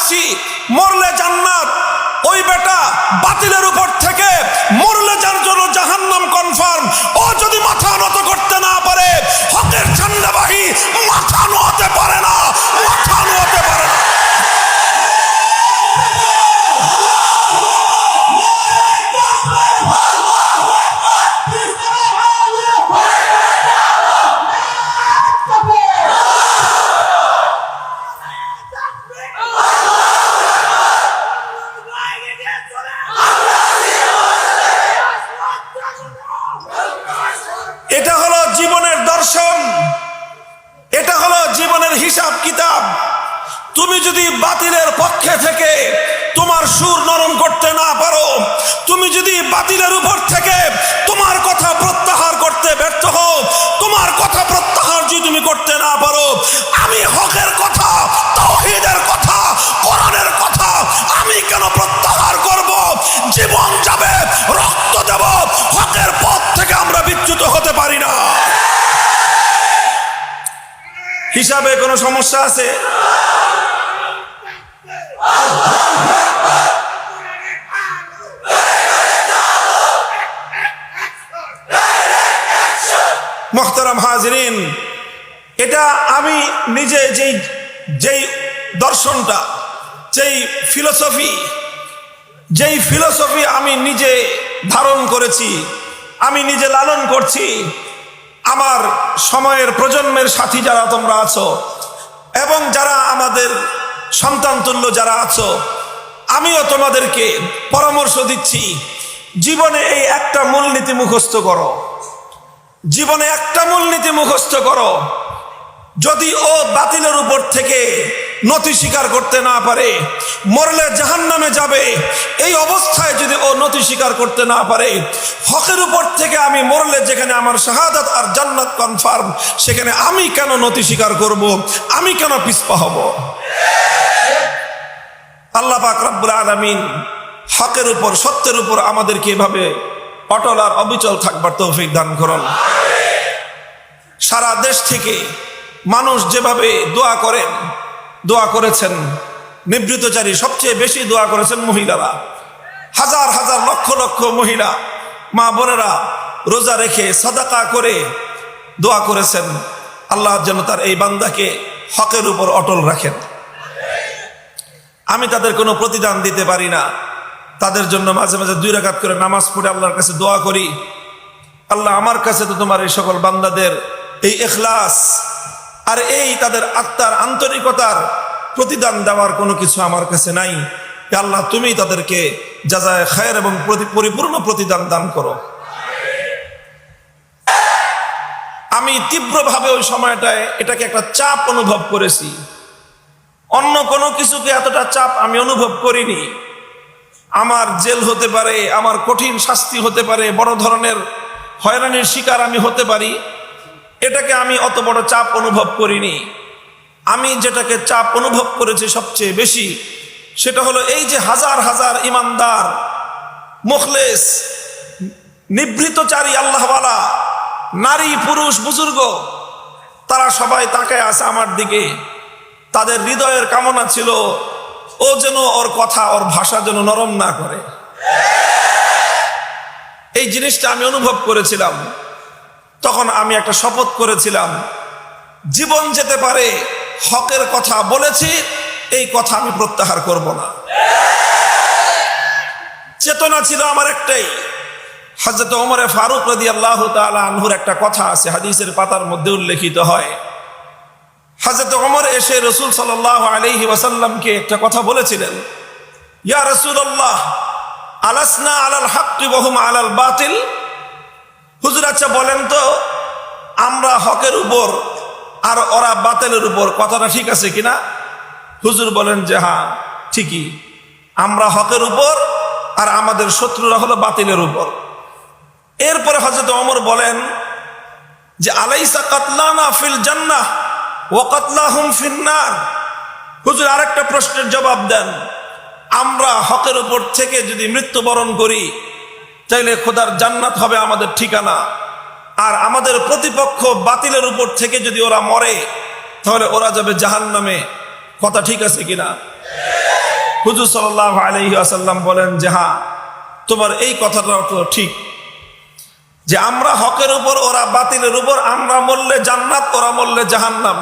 আসছি, মরলে জান্নাত, ওই বেটা বাতিলের উপর থেকে মরলে যার জন্য জাহান্নাম কনফার্ম। ও যদি মাথা নত করতে না পারে, হকের ঝান্ডাবাহী মাথা নোয়াতে পারে না, মাথা নোয়াতে পারে না। এটা হলো জীবনের দর্শন, এটা হলো জীবনের হিসাব কিতাব। তুমি যদি বাতিলের পক্ষে থেকে তোমার সুর নরম করতে না পারো, তুমি যদি বাতিলের উপর থেকে তোমার কথা প্রত্যাহার করতে ব্যর্থ হও, তোমার কথা প্রত্যাহার যদি তুমি করতে না পারো, আমি হকের কথা, তাওহীদের কথা, কোরআনের কথা আমি কেন প্রত্যাহার করব? জীবন যাবে, রক্ত দেব, হকের পথ থেকে আমরা বিচ্যুত হতে পারি না। হিসাবে কোনো সমস্যা আছে? মুহতারাম হাজিরিন, এটা আমি নিজে যেই দর্শনটা, যেই ফিলোসফি আমি নিজে ধারণ করেছি, আমি নিজে লালন করছি, আমার সময়ের প্রজন্মের সাথী যারা তোমরা আছো এবং যারা আমাদের সন্তান তুল্য যারা আছো, আমিও তোমাদেরকে পরামর্শ দিচ্ছি, জীবনে এই একটা মূলনীতি মুখস্থ করো, জীবনে একটা মূলনীতি মুখস্থ করো। যদি ও বাতিলের উপর থেকে নতি স্বীকার করতে না পারে, মরলে জাহান্নামে যাবে, এই অবস্থায় যদি ও নতি স্বীকার করতে না পারে, হকের উপর থেকে আমি মরলে যেখানে আমার শাহাদাত আর জান্নাত কনফার্ম, সেখানে আমি কেন নতি স্বীকার করব? আমি কেন পিছপা হব? আল্লাহ পাক রব্বুল আলামিন হকের উপর, সত্যের উপর আমাদেরকে এভাবে অটল আর অবিচল থাকবার তৌফিক দান করুন। সারা দেশ থেকে মানুষ যেভাবে দোয়া করেছেন, নিবৃতচারী সবচেয়ে বেশি দোয়া করেছেন মহিলারা। হাজার হাজার লক্ষ লক্ষ মহিলা মা বোনেরা রোজা রেখে সাদাকা করে দোয়া করেছেন, আল্লাহ যেন তার এই বান্দাকে হকের উপর অটল রাখেন। আমি তাদের কোনো প্রতিদান দিতে পারি না, তাদের জন্য মাঝে মাঝে 2 রাকাত করে নামাজ পড়ে আল্লাহর কাছে দোয়া করি, আল্লাহ আমার কাছে তো তোমার এই সকল বান্দাদের এই ইখলাস আর এই তাদের আত্মার আন্তরিকতার প্রতিদান দেওয়ার কোনো কিছু আমার কাছে নাই। আল্লাহ তুমি তাদেরকে জাযায়ে খায়ের এবং পরিপূর্ণ প্রতিদান দান করো। আমি তীব্রভাবে ওই সময়টায় এটাকে একটা চাপ অনুভব করেছি, অন্য কোনো কিছুকে এতটা চাপ আমি অনুভব করিনি। আমার জেল হতে পারে, আমার কঠিন শাস্তি হতে পারে, বড় ধরনের হয়রানির শিকার আমি হতে পারি, এটাকে আমি অত বড় চাপ অনুভব করিনি। আমি যেটাকে চাপ অনুভব করেছি সবচেয়ে বেশি, সেটা হলো এই যে হাজার হাজার ইমানদার, মুখলেস, নিবৃতচারী আল্লাহওয়ালা নারী, পুরুষ, বুজুর্গ, তারা সবাই তাকায় আছে আমার দিকে। তাদের হৃদয়ের কামনা ছিল ও যেন ওর কথা, ওর ভাষা যেন নরম না করে। এই জিনিসটা আমি অনুভব করেছিলাম। তখন আমি একটা শপথ করেছিলাম, জীবন যেতে পারে, হকের কথা বলেছি, এই কথা আমি প্রত্যাহার করব না। চেতনা ছিল আমার একটাই। হযরত ওমর ফারুক রাদিয়াল্লাহু তাআলা আনহুর একটা কথা আছে, হাদিসের পাতার মধ্যে উল্লেখিত হয়। হযরত ওমর এসে রাসূল সাল্লাল্লাহু আলাইহি ওয়াসাল্লামকে একটা কথা বলেছিলেন, ইয়া রাসূলুল্লাহ, আলাসনা আলাল হাক্কি ওয়া হুম আলাল বাতিল। হুজুর আচ্ছা বলেন তো, আমরা হকের উপর আর ওরা বাতিলের উপর, কথাটা ঠিক আছে কিনা? হুজুর বলেন যে হ্যাঁ ঠিকই, আমরা হকের উপর আর আমাদের শত্রুরা হলো বাতিলের উপর। এরপরে হযরত ওমর বলেন যে আলাইসা কাতলানা ফিল জান্নাহ ওয়া কাতলাহুম ফিন নার। হুজুর আরেকটা প্রশ্নের জবাব দেন, আমরা হকের উপর থেকে যদি মৃত্যুবরণ করি তাইলে খোদার জান্নাত হবে আমাদের ঠিকানা, আর আমাদের প্রতিপক্ষ বাতিলের উপর থেকে যদি ওরা মরে তাহলে ওরা যাবে জাহান্নামে। কথা ঠিক আছে কিনা? হুজুর সাল্লাল্লাহু আলাইহি ওয়াসাল্লাম বলেন যে হ্যাঁ, তোমার এই কথাটাও তো ঠিক, যে আমরা হকের উপর, ওরা বাতিলের উপর, আমরা মরলে জান্নাত, ওরা মরলে জাহান্নাম।